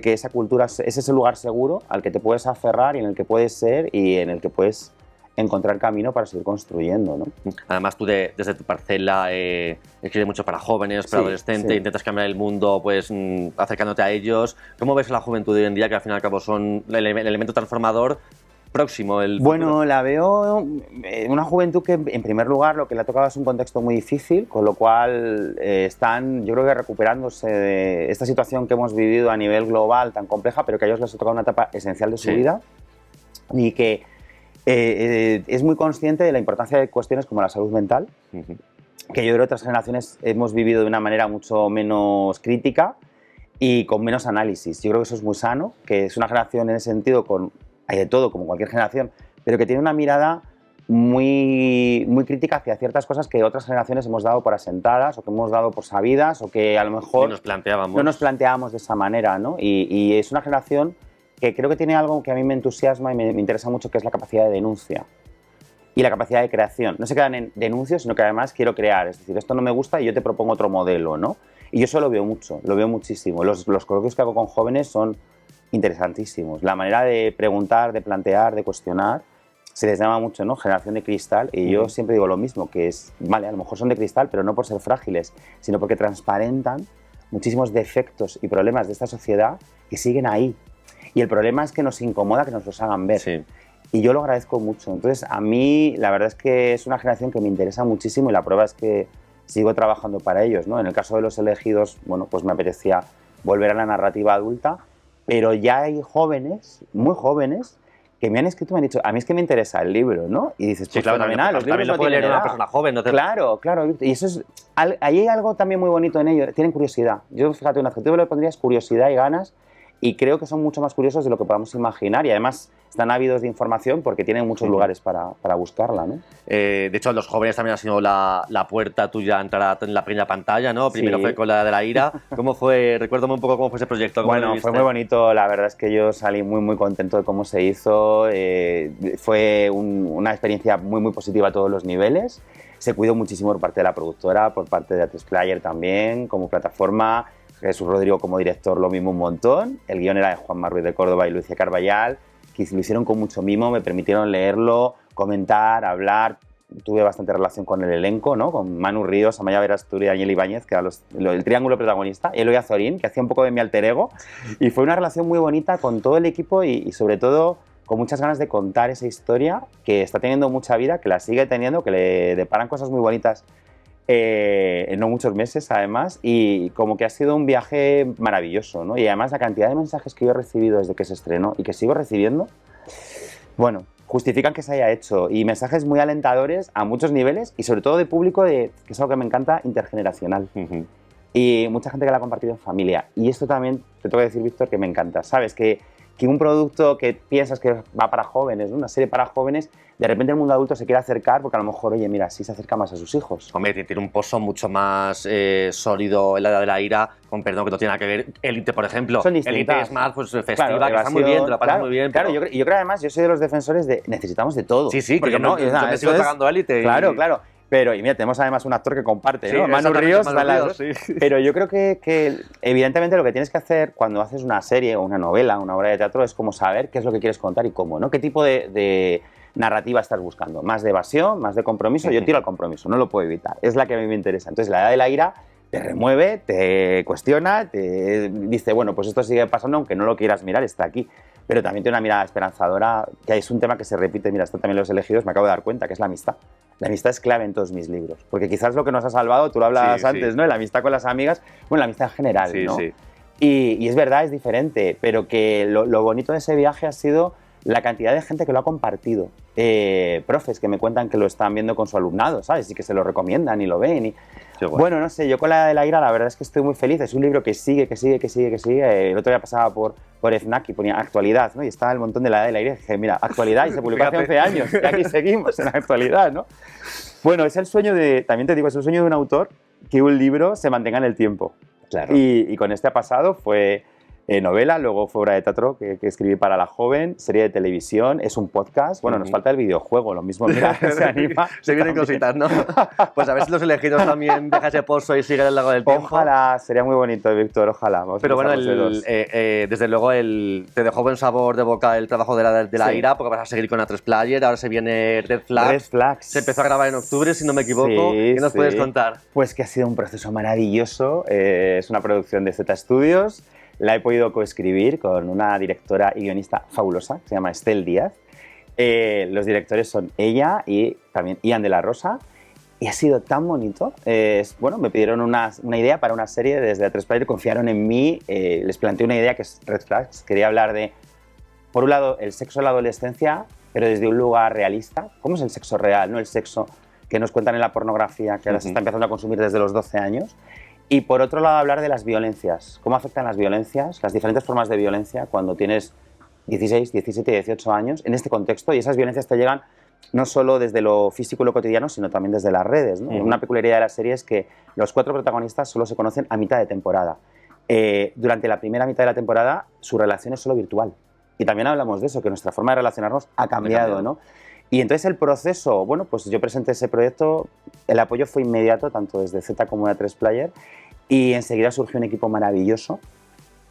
[SPEAKER 2] que esa cultura es ese lugar seguro al que te puedes aferrar y en el que puedes ser y en el que puedes encontrar camino para seguir construyendo, ¿no?
[SPEAKER 1] Además, tú desde tu parcela escribes mucho para jóvenes, para adolescentes, intentas cambiar el mundo pues acercándote a ellos. ¿Cómo ves a la juventud de hoy en día, que al fin y al cabo son el elemento transformador próximo?
[SPEAKER 2] Bueno,
[SPEAKER 1] futuro?
[SPEAKER 2] la veo una juventud que, en primer lugar, lo que le ha tocado es un contexto muy difícil, con lo cual están, yo creo que recuperándose de esta situación que hemos vivido a nivel global tan compleja, pero que a ellos les ha tocado una etapa esencial de su vida y que es muy consciente de la importancia de cuestiones como la salud mental, que yo creo que otras generaciones hemos vivido de una manera mucho menos crítica y con menos análisis. Yo creo que eso es muy sano, que es una generación en ese sentido hay de todo, como cualquier generación, pero que tiene una mirada muy, muy crítica hacia ciertas cosas que otras generaciones hemos dado por asentadas o que hemos dado por sabidas o que a lo mejor
[SPEAKER 1] no nos
[SPEAKER 2] planteábamos de esa manera, ¿no? Y es una generación que creo que tiene algo que a mí me entusiasma y me interesa mucho, que es la capacidad de denuncia y la capacidad de creación. No se quedan en denuncios, sino que además quiero crear. Es decir, esto no me gusta y yo te propongo otro modelo, ¿no? Y yo eso lo veo mucho, lo veo muchísimo. Los coloquios que hago con jóvenes son interesantísimos. La manera de preguntar, de plantear, de cuestionar, se les llama mucho, ¿no? Generación de cristal, y yo siempre digo lo mismo, que es, vale, a lo mejor son de cristal, pero no por ser frágiles, sino porque transparentan muchísimos defectos y problemas de esta sociedad que siguen ahí. Y el problema es que nos incomoda que nos los hagan ver.
[SPEAKER 1] Sí.
[SPEAKER 2] Y yo lo agradezco mucho. Entonces, a mí, la verdad es que es una generación que me interesa muchísimo y la prueba es que sigo trabajando para ellos, ¿no? En el caso de Los Elegidos, bueno, pues me apetecía volver a la narrativa adulta, pero ya hay jóvenes, muy jóvenes, que me han escrito y me han dicho, a mí es que me interesa el libro, ¿no? Y dices, pues
[SPEAKER 1] claro,
[SPEAKER 2] fenomenal, los libros
[SPEAKER 1] también lo
[SPEAKER 2] no
[SPEAKER 1] puede
[SPEAKER 2] tienen
[SPEAKER 1] leer una
[SPEAKER 2] edad.
[SPEAKER 1] persona joven. No te...
[SPEAKER 2] Claro, y eso es, ahí hay algo también muy bonito en ello, tienen curiosidad. Yo, fíjate, un adjetivo le pondría es curiosidad y ganas, y creo que son mucho más curiosos de lo que podamos imaginar, y además están ávidos de información porque tienen muchos lugares para buscarla, ¿no?
[SPEAKER 1] De hecho, los jóvenes también ha sido la puerta tuya a entrar en la pequeña pantalla, ¿no? Primero fue con la de la ira. ¿Cómo fue? Recuérdame un poco cómo fue ese proyecto.
[SPEAKER 2] Bueno, fue muy bonito. La verdad es que yo salí muy, muy contento de cómo se hizo. Fue una experiencia muy, muy positiva a todos los niveles. Se cuidó muchísimo por parte de la productora, por parte de A3 Player también, como plataforma. Jesús Rodrigo como director lo mismo un montón. El guión era de Juanma Ruiz de Córdoba y Lucia Carballal, que lo hicieron con mucho mimo, me permitieron leerlo, comentar, hablar. Tuve bastante relación con el elenco, ¿no? Con Manu Ríos, Amaya Verasturi y Daniel Ibáñez, que era el triángulo protagonista, Eloy Azorín, que hacía un poco de mi alter ego. Y fue una relación muy bonita con todo el equipo y sobre todo con muchas ganas de contar esa historia que está teniendo mucha vida, que la sigue teniendo, que le deparan cosas muy bonitas en no muchos meses, además, y como que ha sido un viaje maravilloso, ¿no? Y además la cantidad de mensajes que yo he recibido desde que se estrenó y que sigo recibiendo, bueno, justifican que se haya hecho, y mensajes muy alentadores a muchos niveles y sobre todo de público, que es algo que me encanta, intergeneracional. Y mucha gente que la ha compartido en familia. Y esto también te tengo que decir, Víctor, que me encanta. ¿Sabes? Que un producto que piensas que va para jóvenes, ¿no? Una serie para jóvenes, de repente el mundo adulto se quiere acercar porque a lo mejor, oye, mira, sí se acerca más a sus hijos.
[SPEAKER 1] Hombre, tiene un pozo mucho más sólido en la edad de la ira, con perdón, que no tiene nada que ver. Élite, por ejemplo.
[SPEAKER 2] Son distintas.
[SPEAKER 1] Élite es más pues, festiva,
[SPEAKER 2] claro,
[SPEAKER 1] que está muy bien, te la pasas muy bien.
[SPEAKER 2] Claro,
[SPEAKER 1] pero...
[SPEAKER 2] yo creo además, yo soy de los defensores de necesitamos de todo.
[SPEAKER 1] Sí, porque yo me sigo tragando Élite.
[SPEAKER 2] Claro, claro. Pero, y mira, tenemos además un actor que comparte, ¿no? Manu Ríos.
[SPEAKER 1] Sí.
[SPEAKER 2] Pero yo creo que evidentemente lo que tienes que hacer cuando haces una serie o una novela, una obra de teatro, es como saber qué es lo que quieres contar y cómo, ¿no? ¿Qué tipo de narrativa estás buscando? ¿Más de evasión? ¿Más de compromiso? Yo tiro al compromiso, no lo puedo evitar. Es la que a mí me interesa. Entonces, la edad de la ira te remueve, te cuestiona, te dice, bueno, pues esto sigue pasando aunque no lo quieras mirar, está aquí. Pero también tiene una mirada esperanzadora, que es un tema que se repite, mira, esto también Los Elegidos, me acabo de dar cuenta, que es la amistad. La amistad es clave en todos mis libros, porque quizás lo que nos ha salvado, tú lo hablabas antes, ¿no? La amistad con las amigas, bueno, la amistad en general, ¿no?
[SPEAKER 1] Sí.
[SPEAKER 2] Y es verdad, es diferente, pero que lo bonito de ese viaje ha sido la cantidad de gente que lo ha compartido. Profes que me cuentan que lo están viendo con su alumnado, ¿sabes? Y que se lo recomiendan y lo ven. Bueno, no sé, yo con la de la ira la verdad es que estoy muy feliz. Es un libro que sigue. El otro día pasaba por FNAC y ponía actualidad, ¿no? Y estaba el montón de la edad de la ira y dije, mira, actualidad, y se publicó hace 11 años y aquí seguimos en la actualidad, ¿no? Bueno, es el sueño también te digo, es el sueño de un autor que un libro se mantenga en el tiempo.
[SPEAKER 1] Claro.
[SPEAKER 2] Y con este ha pasado, fue novela, luego fue obra de teatro que escribí para La Joven, serie de televisión, es un podcast. Bueno, nos falta el videojuego, lo mismo, mira, se anima.
[SPEAKER 1] Se vienen cositas, ¿no? Pues a ver si Los Elegidos también deja ese pozo y sigue al largo del tiempo.
[SPEAKER 2] Ojalá, sería muy bonito, Víctor, ojalá.
[SPEAKER 1] Pero bueno, desde luego te dejó buen sabor de boca el trabajo de la ira, porque vas a seguir con A3 Player, ahora se viene Red Flags.
[SPEAKER 2] Red Flags.
[SPEAKER 1] Se empezó a grabar en octubre, si no me equivoco.
[SPEAKER 2] Sí,
[SPEAKER 1] ¿Qué nos puedes contar?
[SPEAKER 2] Pues que ha sido un proceso maravilloso, es una producción de Z Studios. La he podido coescribir con una directora y guionista fabulosa, que se llama Estel Díaz. Los directores son ella y también Ian de la Rosa. Y ha sido tan bonito. Bueno, me pidieron una idea para una serie desde A3 Player, confiaron en mí, les planteé una idea que es Red Flags. Quería hablar de, por un lado, el sexo en la adolescencia, pero desde un lugar realista. ¿Cómo es el sexo real? No el sexo que nos cuentan en la pornografía, que ahora se está empezando a consumir desde los 12 años. Y por otro lado, hablar de las violencias. ¿Cómo afectan las violencias, las diferentes formas de violencia cuando tienes 16, 17, 18 años en este contexto? Y esas violencias te llegan no solo desde lo físico y lo cotidiano, sino también desde las redes, ¿no? Una peculiaridad de la serie es que los 4 protagonistas solo se conocen a mitad de temporada. Durante la primera mitad de la temporada, su relación es solo virtual. Y también hablamos de eso, que nuestra forma de relacionarnos ha cambiado, ¿no? Y entonces el proceso, bueno, pues yo presenté ese proyecto, el apoyo fue inmediato, tanto desde Z como de A3 Player, y enseguida surgió un equipo maravilloso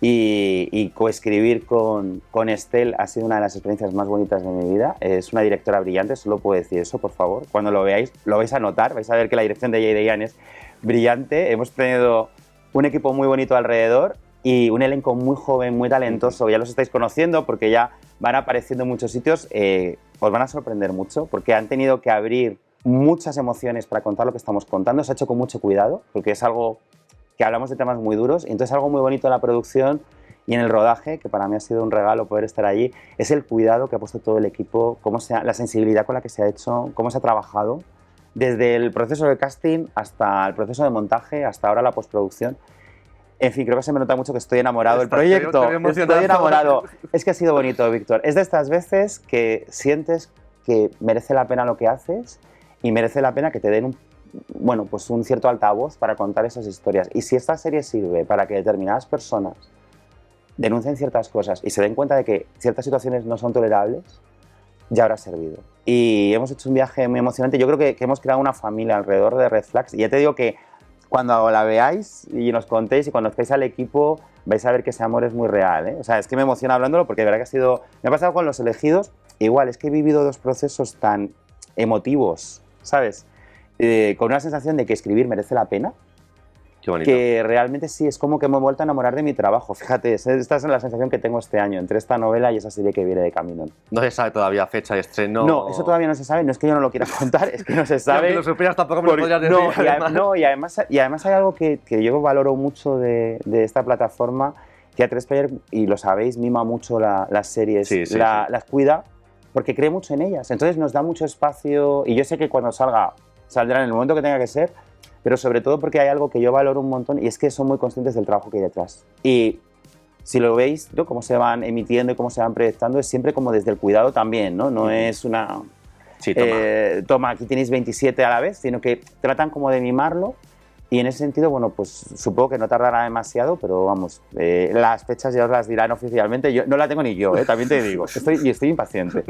[SPEAKER 2] y coescribir con Estel ha sido una de las experiencias más bonitas de mi vida. Es una directora brillante, solo puedo decir eso, por favor. Cuando lo veáis, lo vais a notar, vais a ver que la dirección de ella y de Ian es brillante. Hemos tenido un equipo muy bonito alrededor y un elenco muy joven, muy talentoso. Ya los estáis conociendo porque ya van apareciendo en muchos sitios. Os van a sorprender mucho porque han tenido que abrir muchas emociones para contar lo que estamos contando. Se ha hecho con mucho cuidado porque es algo que hablamos de temas muy duros y entonces algo muy bonito en la producción y en el rodaje, que para mí ha sido un regalo poder estar allí, es el cuidado que ha puesto todo el equipo, la sensibilidad con la que se ha hecho, cómo se ha trabajado, desde el proceso de casting hasta el proceso de montaje, hasta ahora la postproducción. En fin, creo que se me nota mucho que estoy enamorado del proyecto. Estoy enamorado. Es que ha sido bonito, Víctor. Es de estas veces que sientes que merece la pena lo que haces y merece la pena que te den pues un cierto altavoz para contar esas historias. Y si esta serie sirve para que determinadas personas denuncien ciertas cosas y se den cuenta de que ciertas situaciones no son tolerables, ya habrá servido. Y hemos hecho un viaje muy emocionante. Yo creo que hemos creado una familia alrededor de Red Flags. Y ya te digo que cuando la veáis y nos contéis y cuando estéis al equipo, vais a ver que ese amor es muy real, ¿eh? O sea, es que me emociona hablándolo porque de verdad que ha sido... Me ha pasado con Los Elegidos. Igual, es que he vivido 2 procesos tan emotivos, ¿sabes? Con una sensación de que escribir merece la pena.
[SPEAKER 1] Qué bonito.
[SPEAKER 2] Que realmente sí, es como que me he vuelto a enamorar de mi trabajo. Fíjate, esta es la sensación que tengo este año, entre esta novela y esa serie que viene de camino.
[SPEAKER 1] No se sabe todavía fecha de estreno.
[SPEAKER 2] No, eso todavía no se sabe, no es que yo no lo quiera contar, es que no se sabe.
[SPEAKER 1] Si lo supieras tampoco me lo podrías decir.
[SPEAKER 2] Y además hay algo que yo valoro mucho de esta plataforma, que A3 Player, y lo sabéis, mima mucho las series, las cuida, porque cree mucho en ellas. Entonces nos da mucho espacio, y yo sé que cuando saldrá en el momento que tenga que ser, pero sobre todo porque hay algo que yo valoro un montón y es que son muy conscientes del trabajo que hay detrás. Y si lo veis, ¿no? Cómo se van emitiendo y cómo se van proyectando, es siempre como desde el cuidado también, ¿no? No es una...
[SPEAKER 1] Sí,
[SPEAKER 2] toma, aquí tenéis 27 a la vez, sino que tratan como de mimarlo. Y en ese sentido, bueno, pues supongo que no tardará demasiado, pero vamos, las fechas ya os las dirán oficialmente. Yo no la tengo ni yo, también te digo. Estoy impaciente.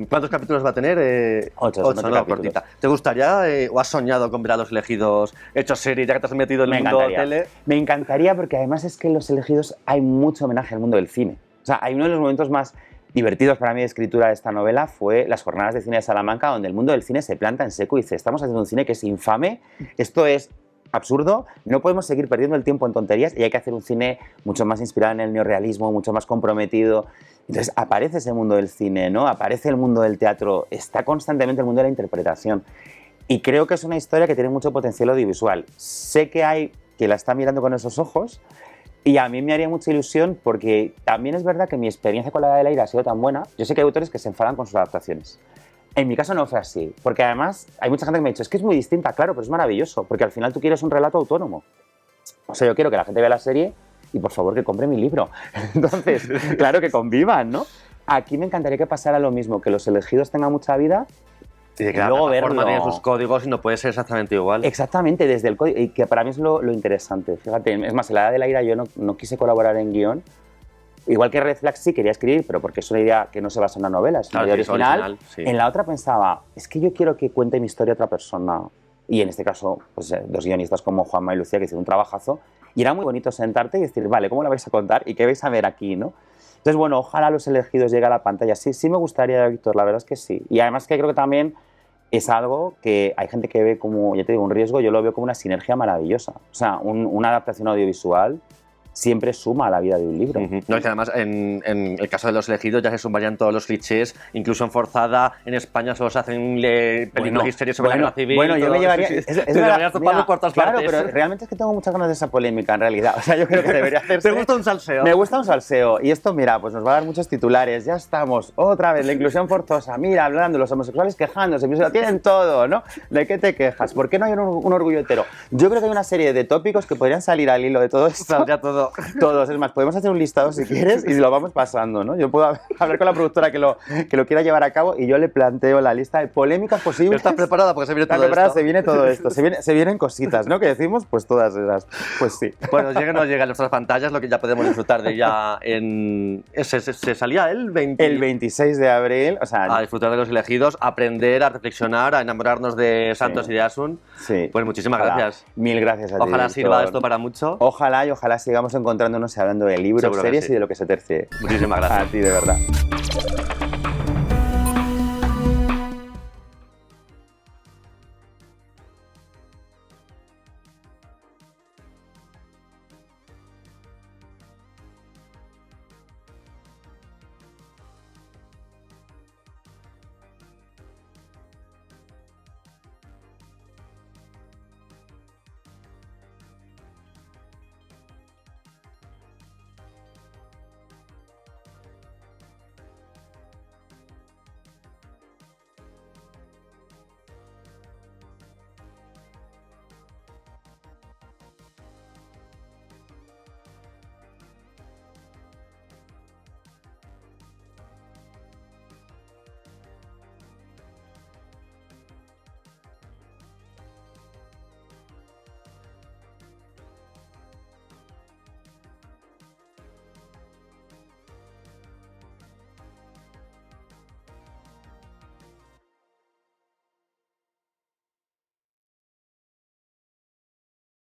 [SPEAKER 1] ¿Cuántos capítulos va a tener?
[SPEAKER 2] 8,
[SPEAKER 1] no, cortita. ¿Te gustaría o has soñado con ver a Los Elegidos hechos serie, ya que te has metido en el mundo de tele?
[SPEAKER 2] Me encantaría porque además es que en Los Elegidos hay mucho homenaje al mundo del cine. O sea, hay uno de los momentos más divertidos para mí de escritura de esta novela fue las jornadas de cine de Salamanca, donde el mundo del cine se planta en seco y dice, estamos haciendo un cine que es infame, esto es absurdo, no podemos seguir perdiendo el tiempo en tonterías y hay que hacer un cine mucho más inspirado en el neorrealismo, mucho más comprometido. Entonces aparece ese mundo del cine, ¿no? Aparece el mundo del teatro, está constantemente el mundo de la interpretación y creo que es una historia que tiene mucho potencial audiovisual. Sé que hay que la está mirando con esos ojos y a mí me haría mucha ilusión porque también es verdad que mi experiencia con La Edad del Aire ha sido tan buena. Yo sé que hay autores que se enfadan con sus adaptaciones. En mi caso no fue así, porque además hay mucha gente que me ha dicho, es que es muy distinta, claro, pero es maravilloso, porque al final tú quieres un relato autónomo. O sea, yo quiero que la gente vea la serie y por favor que compre mi libro. Entonces, claro que convivan, ¿no? Aquí me encantaría que pasara lo mismo, que Los Elegidos tengan mucha vida
[SPEAKER 1] Y de que
[SPEAKER 2] luego
[SPEAKER 1] la forma
[SPEAKER 2] verlo.
[SPEAKER 1] tiene sus códigos y no puede ser exactamente igual.
[SPEAKER 2] Exactamente, desde el código, y que para mí es lo interesante. Fíjate, es más, en la Edad de la Ira yo no quise colaborar en guión. Igual que Red Flag sí quería escribir, pero porque es una idea que no se basa en una novela, es una
[SPEAKER 1] Claro,
[SPEAKER 2] idea
[SPEAKER 1] sí, es
[SPEAKER 2] original.
[SPEAKER 1] original, sí.
[SPEAKER 2] En la otra pensaba, es que yo quiero que cuente mi historia otra persona. Y en este caso, pues, dos guionistas como Juanma y Lucía que hicieron un trabajazo. Y era muy bonito sentarte y decir, vale, ¿cómo la vais a contar? ¿Y qué vais a ver aquí, no? Entonces, bueno, ojalá Los Elegidos llegue a la pantalla. Sí, sí me gustaría, Víctor, la verdad es que sí. Y además que creo que también es algo que hay gente que ve como, ya te digo, un riesgo, yo lo veo como una sinergia maravillosa. O sea, una adaptación audiovisual siempre suma a la vida de un libro.
[SPEAKER 1] No, y que además en el caso de Los Elegidos ya se sumarían todos los clichés, incluso en Forzada, en España solo se hacen películas y series sobre la guerra civil.
[SPEAKER 2] Bueno, yo me llevaría...
[SPEAKER 1] Sí, sí.
[SPEAKER 2] Es
[SPEAKER 1] Te
[SPEAKER 2] verdad,
[SPEAKER 1] llevarías tu palo por todas
[SPEAKER 2] claro,
[SPEAKER 1] partes.
[SPEAKER 2] pero realmente es que tengo muchas ganas de esa polémica, en realidad. O sea, yo creo que debería hacerse...
[SPEAKER 1] ¿Te gusta un salseo?
[SPEAKER 2] Me gusta un salseo. Y esto, mira, pues nos va a dar muchos titulares. Ya estamos, otra vez, la inclusión forzosa. Mira, hablando, los homosexuales quejándose. Lo tienen todo, ¿no? ¿De qué te quejas? ¿Por qué no hay un orgullo hetero? Yo creo que hay una serie de tópicos que podrían salir al hilo de todo esto.
[SPEAKER 1] Ya todo.
[SPEAKER 2] Todos, es más, podemos hacer un listado si quieres y lo vamos pasando, ¿no? Yo puedo hablar con la productora que lo quiera llevar a cabo y yo le planteo la lista de polémicas posibles.
[SPEAKER 1] ¿Estás preparada? Porque se viene todo
[SPEAKER 2] preparada,
[SPEAKER 1] esto.
[SPEAKER 2] se viene todo esto, se vienen cositas, ¿no? Que decimos, pues todas esas. Pues sí.
[SPEAKER 1] Bueno, llegue o no llegue a nuestras pantallas, lo que ya podemos disfrutar de ella en... Se salía el
[SPEAKER 2] 26 de abril, o sea...
[SPEAKER 1] A disfrutar de Los Elegidos, a aprender, a reflexionar, a enamorarnos de Santos y de Asun.
[SPEAKER 2] Sí.
[SPEAKER 1] Pues muchísimas gracias.
[SPEAKER 2] Mil gracias a ti.
[SPEAKER 1] Ojalá sirva
[SPEAKER 2] Víctor.
[SPEAKER 1] esto para mucho.
[SPEAKER 2] Ojalá y ojalá sigamos encontrándonos y hablando de libros,
[SPEAKER 1] Seguro que
[SPEAKER 2] series
[SPEAKER 1] sí.
[SPEAKER 2] y de lo que se tercie.
[SPEAKER 1] Muchísimas gracias.
[SPEAKER 2] A ti, de verdad.